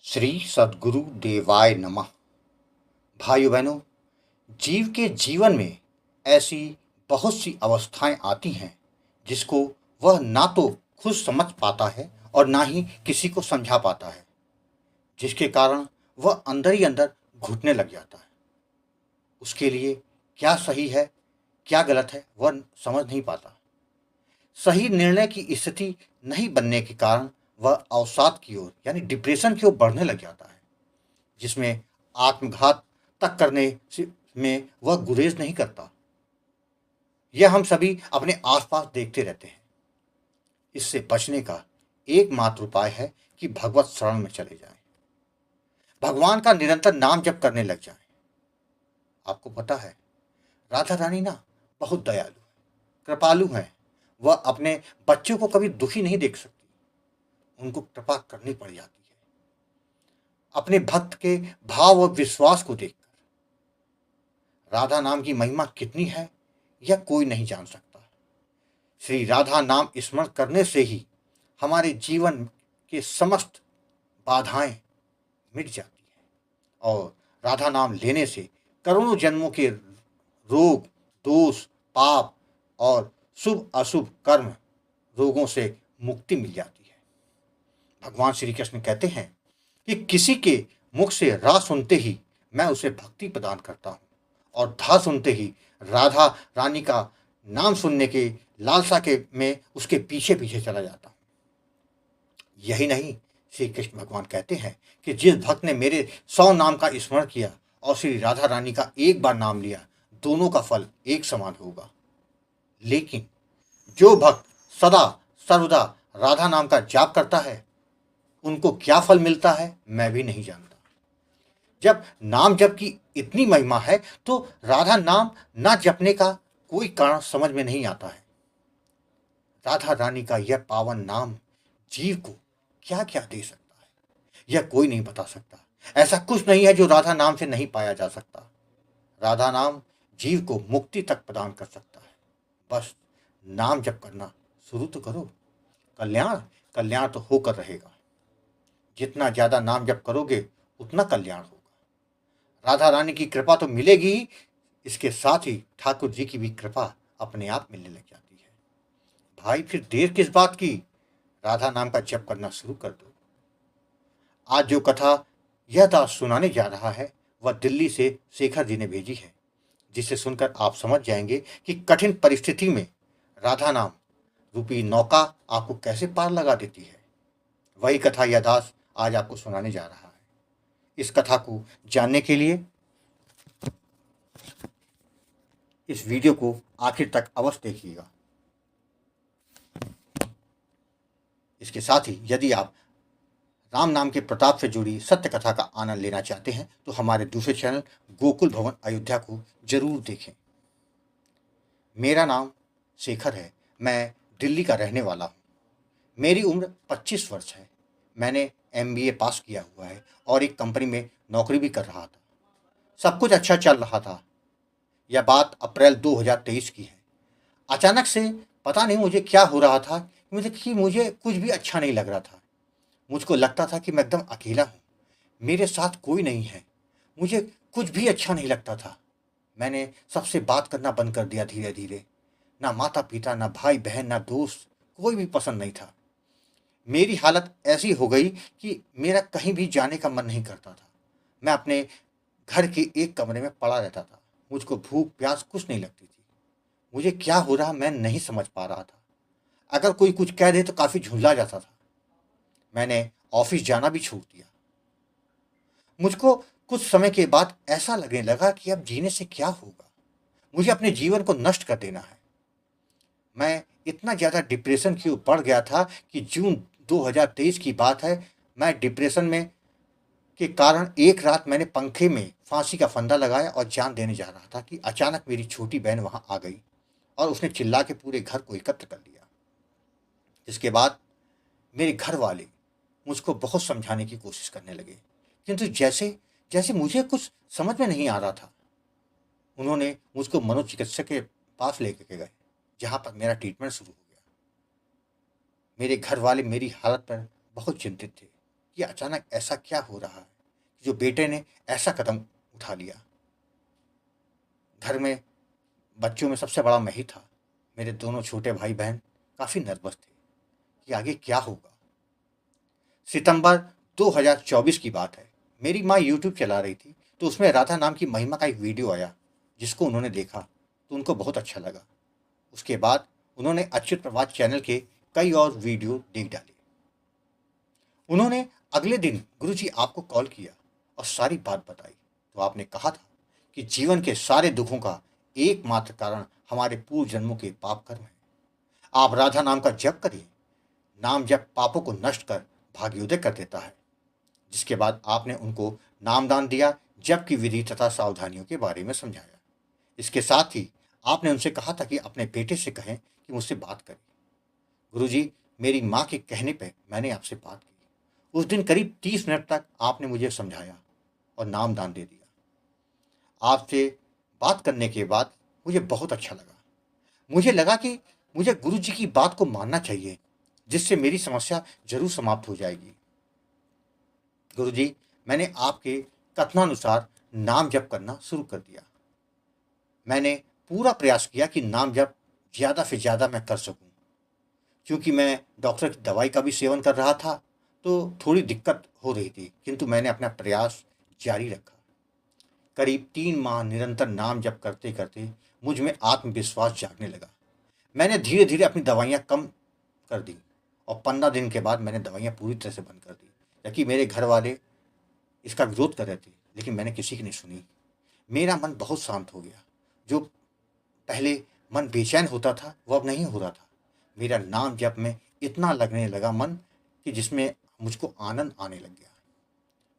श्री सद्गुरु देवाय नमः। भाइयों बहनों, जीव के जीवन में ऐसी बहुत सी अवस्थाएं आती हैं जिसको वह ना तो खुद समझ पाता है और ना ही किसी को समझा पाता है, जिसके कारण वह अंदर ही अंदर घुटने लग जाता है। उसके लिए क्या सही है क्या गलत है वह समझ नहीं पाता। सही निर्णय की स्थिति नहीं बनने के कारण वह अवसाद की ओर यानी डिप्रेशन की ओर बढ़ने लग जाता है, जिसमें आत्मघात तक में वह गुरेज नहीं करता। यह हम सभी अपने आसपास देखते रहते हैं। इससे बचने का एकमात्र उपाय है कि भगवत शरण में चले जाएं, भगवान का निरंतर नाम जप करने लग जाएं। आपको पता है, राधा रानी ना बहुत दयालु है, कृपालु है। वह अपने बच्चों को कभी दुखी नहीं देख सकती, उनको कृपा करनी पड़ जाती है अपने भक्त के भाव और विश्वास को देखकर। राधा नाम की महिमा कितनी है यह कोई नहीं जान सकता। श्री राधा नाम स्मरण करने से ही हमारे जीवन के समस्त बाधाएं मिट जाती हैं और राधा नाम लेने से करोड़ों जन्मों के रोग, दोष, पाप और शुभ अशुभ कर्म रोगों से मुक्ति मिल जाती है। भगवान श्री कृष्ण कहते हैं कि किसी के मुख से रा सुनते ही मैं उसे भक्ति प्रदान करता हूँ और धा सुनते ही राधा रानी का नाम सुनने के लालसा के में उसके पीछे पीछे चला जाता हूँ। यही नहीं, श्री कृष्ण भगवान कहते हैं कि जिस भक्त ने मेरे 100 नाम का स्मरण किया और श्री राधा रानी का एक बार नाम लिया, दोनों का फल एक समान होगा। लेकिन जो भक्त सदा सर्वदा राधा नाम का जाप करता है, उनको क्या फल मिलता है मैं भी नहीं जानता। जब नाम जप की इतनी महिमा है तो राधा नाम ना जपने का कोई कारण समझ में नहीं आता है। राधा रानी का यह पावन नाम जीव को क्या क्या दे सकता है यह कोई नहीं बता सकता। ऐसा कुछ नहीं है जो राधा नाम से नहीं पाया जा सकता। राधा नाम जीव को मुक्ति तक प्रदान कर सकता है। बस नाम जप करना शुरू तो करो। कल्याण कल्याण तो होकर रहेगा। जितना ज्यादा नाम जप करोगे उतना कल्याण होगा। राधा रानी की कृपा तो मिलेगी ही, इसके साथ ही ठाकुर जी की भी कृपा अपने आप मिलने लग जाती है। भाई फिर देर किस बात की, राधा नाम का जप करना शुरू कर दो। आज जो कथा यह दास सुनाने जा रहा है वह दिल्ली से शेखर जी ने भेजी है, जिसे सुनकर आप समझ जाएंगे कि कठिन परिस्थिति में राधा नाम रूपी नौका आपको कैसे पार लगा देती है। वही कथा यह दास आज आपको सुनाने जा रहा है। इस कथा को जानने के लिए इस वीडियो को आखिर तक अवश्य देखिएगा। इसके साथ ही यदि आप राम नाम के प्रताप से जुड़ी सत्य कथा का आनंद लेना चाहते हैं तो हमारे दूसरे चैनल गोकुल भवन अयोध्या को जरूर देखें। मेरा नाम शेखर है, मैं दिल्ली का रहने वाला हूँ। मेरी उम्र 25 वर्ष है। मैंने MBA पास किया हुआ है और एक कंपनी में नौकरी भी कर रहा था। सब कुछ अच्छा चल रहा था। यह बात अप्रैल 2023 की है। अचानक से पता नहीं मुझे क्या हो रहा था मुझे कुछ भी अच्छा नहीं लग रहा था। मुझको लगता था कि मैं एकदम अकेला हूँ, मेरे साथ कोई नहीं है। मुझे कुछ भी अच्छा नहीं लगता था। मैंने सबसे बात करना बंद कर दिया धीरे धीरे। ना माता पिता, ना भाई बहन, ना दोस्त, कोई भी पसंद नहीं था। मेरी हालत ऐसी हो गई कि मेरा कहीं भी जाने का मन नहीं करता था। मैं अपने घर के एक कमरे में पड़ा रहता था। मुझको भूख प्यास कुछ नहीं लगती थी। मुझे क्या हो रहा मैं नहीं समझ पा रहा था। अगर कोई कुछ कह दे तो काफ़ी झुंझला जाता था। मैंने ऑफिस जाना भी छोड़ दिया। मुझको कुछ समय के बाद ऐसा लगने लगा कि अब जीने से क्या होगा, मुझे अपने जीवन को नष्ट कर देना है। मैं इतना ज़्यादा डिप्रेशन की ओर बढ़ गया था कि जून 2023 की बात है। मैं डिप्रेशन में के कारण एक रात मैंने पंखे में फांसी का फंदा लगाया और जान देने जा रहा था कि अचानक मेरी छोटी बहन वहां आ गई और उसने चिल्ला के पूरे घर को एकत्र कर लिया। इसके बाद मेरे घर वाले मुझको बहुत समझाने की कोशिश करने लगे, किंतु जैसे जैसे मुझे कुछ समझ में नहीं आ रहा था। उन्होंने मुझको मनोचिकित्सक के पास लेके के गए, जहाँ पर मेरा ट्रीटमेंट शुरू हो गया। मेरे घर वाले मेरी हालत पर बहुत चिंतित थे। कि अचानक ऐसा क्या हो रहा है जो बेटे ने ऐसा कदम उठा लिया। घर में बच्चों में सबसे बड़ा मैं ही था। मेरे दोनों छोटे भाई बहन काफ़ी नर्वस थे कि आगे क्या होगा। सितंबर 2024 की बात है। मेरी माँ यूट्यूब चला रही थी तो उसमें राधा नाम की महिमा का एक वीडियो आया जिसको उन्होंने देखा तो उनको बहुत अच्छा लगा। उसके बाद उन्होंने अच्युत प्रभात चैनल के कई और वीडियो देख डाले। उन्होंने अगले दिन गुरुजी आपको कॉल किया और सारी बात बताई तो आपने कहा था कि जीवन के सारे दुखों का एकमात्र कारण हमारे पूर्व जन्मों के पाप कर्म है। आप राधा नाम का जप करिए। नाम जप पापों को नष्ट कर भाग्योदय कर देता है। जिसके बाद आपने उनको नामदान दिया, जप की विधि तथा सावधानियों के बारे में समझाया। इसके साथ ही आपने उनसे कहा था कि अपने बेटे से कहें कि मुझसे बात करें। गुरुजी, मेरी माँ के कहने पर मैंने आपसे बात की। उस दिन करीब 30 मिनट तक आपने मुझे समझाया और नामदान दे दिया। आपसे बात करने के बाद मुझे बहुत अच्छा लगा। मुझे लगा कि मुझे गुरुजी की बात को मानना चाहिए, जिससे मेरी समस्या जरूर समाप्त हो जाएगी। गुरुजी, मैंने आपके कथनानुसार नाम जप करना शुरू कर दिया। मैंने पूरा प्रयास किया कि नाम जप ज़्यादा से ज़्यादा मैं कर सकूं। क्योंकि मैं डॉक्टर की दवाई का भी सेवन कर रहा था तो थोड़ी दिक्कत हो रही थी, किंतु मैंने अपना प्रयास जारी रखा। करीब 3 माह निरंतर नाम जप करते करते मुझ में आत्मविश्वास जागने लगा। मैंने धीरे धीरे अपनी दवाइयाँ कम कर दी और 15 दिन के बाद मैंने दवाइयाँ पूरी तरह से बंद कर दी। जबकि मेरे घर वाले इसका विरोध कर रहे थे, लेकिन मैंने किसी की नहीं सुनी। मेरा मन बहुत शांत हो गया। जो पहले मन बेचैन होता था वो अब नहीं हो रहा था। मेरा नाम जप में इतना लगने लगा मन कि जिसमें मुझको आनंद आने लग गया।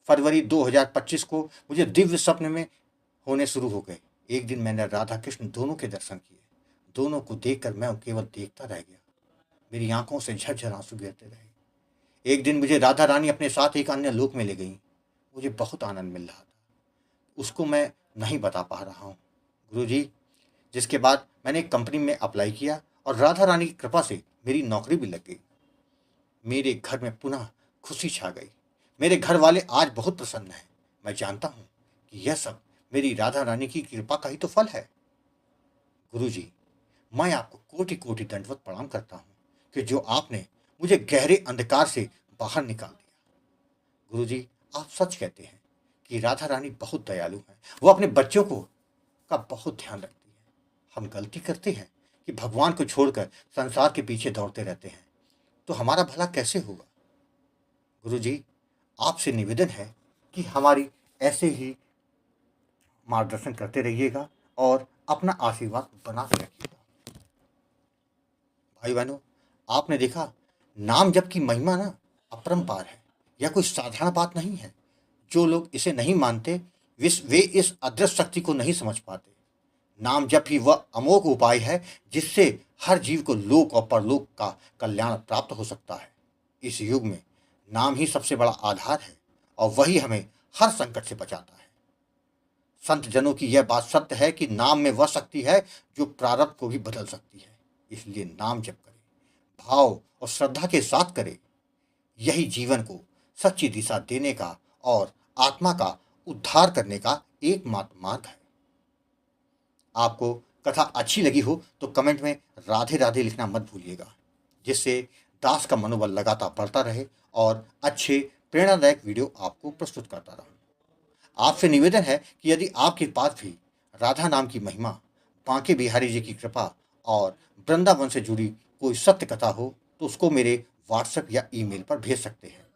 फरवरी 2025 को मुझे दिव्य स्वप्न में होने शुरू हो गए। एक दिन मैंने राधा कृष्ण दोनों के दर्शन किए। दोनों को देखकर मैं केवल देखता रह गया। मेरी आंखों से झरझर आंसू गिरते रहे। एक दिन मुझे राधा रानी अपने साथ एक अन्य लोक में ले गई। मुझे बहुत आनंद मिल रहा था, उसको मैं नहीं बता पा रहा हूँ गुरुजी। जिसके बाद मैंने एक कंपनी में अप्लाई किया और राधा रानी की कृपा से मेरी नौकरी भी लग गई। मेरे घर में पुनः खुशी छा गई। मेरे घर वाले आज बहुत प्रसन्न हैं। मैं जानता हूँ कि यह सब मेरी राधा रानी की कृपा का ही तो फल है। गुरुजी, मैं आपको कोटि कोटि दंडवत प्रणाम करता हूँ कि जो आपने मुझे गहरे अंधकार से बाहर निकाल दिया। गुरुजी, आप सच कहते हैं कि राधा रानी बहुत दयालु हैं। वो अपने बच्चों को का बहुत ध्यान रखती है। हम गलती करते हैं कि भगवान को छोड़कर संसार के पीछे दौड़ते रहते हैं, तो हमारा भला कैसे होगा। गुरुजी, आपसे निवेदन है कि हमारी ऐसे ही मार्गदर्शन करते रहिएगा और अपना आशीर्वाद बना के रखिएगा। भाई बहनों, आपने देखा, नाम जप की महिमा ना अपरंपार है। यह कोई साधारण बात नहीं है। जो लोग इसे नहीं मानते वे इस अदृश्य शक्ति को नहीं समझ पाते। नाम जप ही वह अमोघ उपाय है जिससे हर जीव को लोक और परलोक का कल्याण प्राप्त हो सकता है। इस युग में नाम ही सबसे बड़ा आधार है और वही हमें हर संकट से बचाता है। संत जनों की यह बात सत्य है कि नाम में वह शक्ति है जो प्रारब्ध को भी बदल सकती है। इसलिए नाम जप करें, भाव और श्रद्धा के साथ करें। यही जीवन को सच्ची दिशा देने का और आत्मा का उद्धार करने का एकमात्र मार्ग है। आपको कथा अच्छी लगी हो तो कमेंट में राधे राधे लिखना मत भूलिएगा, जिससे दास का मनोबल लगातार बढ़ता रहे और अच्छे प्रेरणादायक वीडियो आपको प्रस्तुत करता रहूं। आपसे निवेदन है कि यदि आपके पास भी राधा नाम की महिमा, बांके बिहारी जी की कृपा और वृंदावन से जुड़ी कोई सत्य कथा हो तो उसको मेरे व्हाट्सएप या ईमेल पर भेज सकते हैं,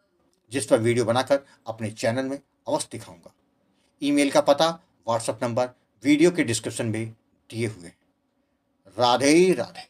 जिस पर वीडियो बनाकर अपने चैनल में अवश्य दिखाऊंगा। ईमेल का पता, व्हाट्सएप नंबर वीडियो के डिस्क्रिप्शन में दिए हुए हैं। राधे राधे।